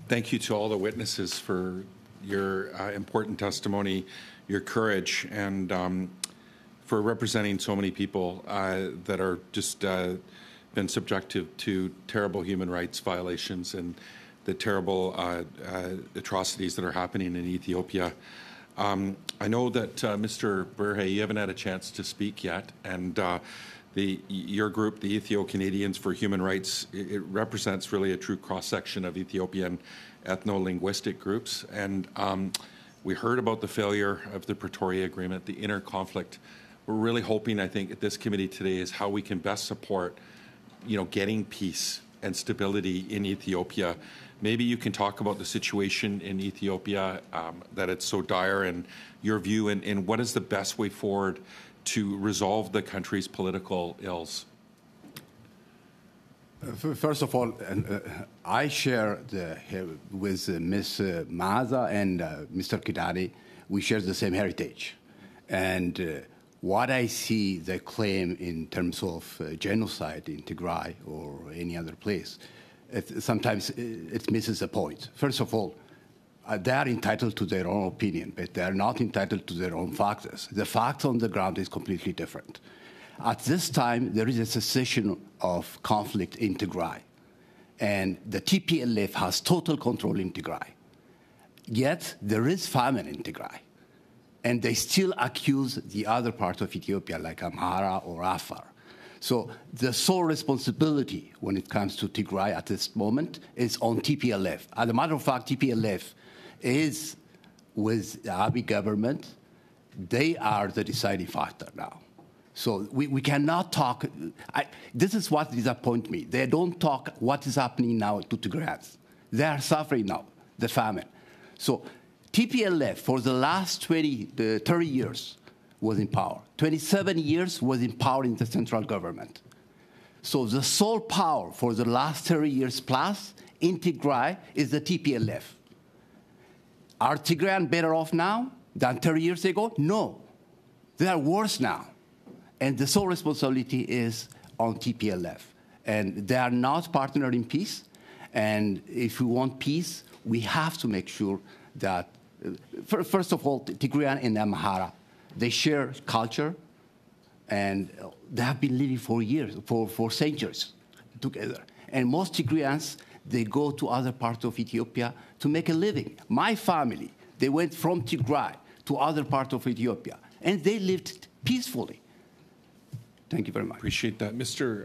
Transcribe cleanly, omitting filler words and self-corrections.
Thank you to all the witnesses for your important testimony, your courage, and for representing so many people that are just been subjected to terrible human rights violations and the terrible atrocities that are happening in Ethiopia. I know that, Mr. Berhe, you haven't had a chance to speak yet, and your group, the Ethio-Canadians for Human Rights, it represents really a true cross-section of Ethiopian ethno-linguistic groups. And we heard about the failure of the Pretoria Agreement, the inner conflict. We're really hoping, I think, at this committee today is how we can best support, getting peace and stability in Ethiopia. Maybe you can talk about the situation in Ethiopia, that it's so dire, and your view, and what is the best way forward to resolve the country's political ills? First of all, I share with Ms. Maza and Mr. Kidani, we share the same heritage. And what I see the claim in terms of genocide in Tigray or any other place, sometimes it misses the point. First of all, they are entitled to their own opinion, but they are not entitled to their own facts. The facts on the ground is completely different. At this time, there is a cessation of conflict in Tigray, and the TPLF has total control in Tigray. Yet, there is famine in Tigray, and they still accuse the other part of Ethiopia, like Amhara or Afar. So the sole responsibility when it comes to Tigray at this moment is on TPLF. As a matter of fact, TPLF is with the Abiy government. They are the deciding factor now. So we cannot talk. This is what disappoints me. They don't talk what is happening now to Tigrayans. They are suffering now, the famine. So TPLF for the last 30 years was in power. 27 years was in power in the central government. So the sole power for the last 30 years plus in Tigray is the TPLF. Are Tigrayans better off now than 30 years ago? No. They are worse now. And the sole responsibility is on TPLF. And they are not partner in peace. And if we want peace, we have to make sure that, first of all, Tigrayan and Amhara, they share culture, and they have been living for years, for centuries together. And most Tigrayans, they go to other parts of Ethiopia to make a living. My family, they went from Tigray to other parts of Ethiopia, and they lived peacefully. Thank you very much. Appreciate that. Mr.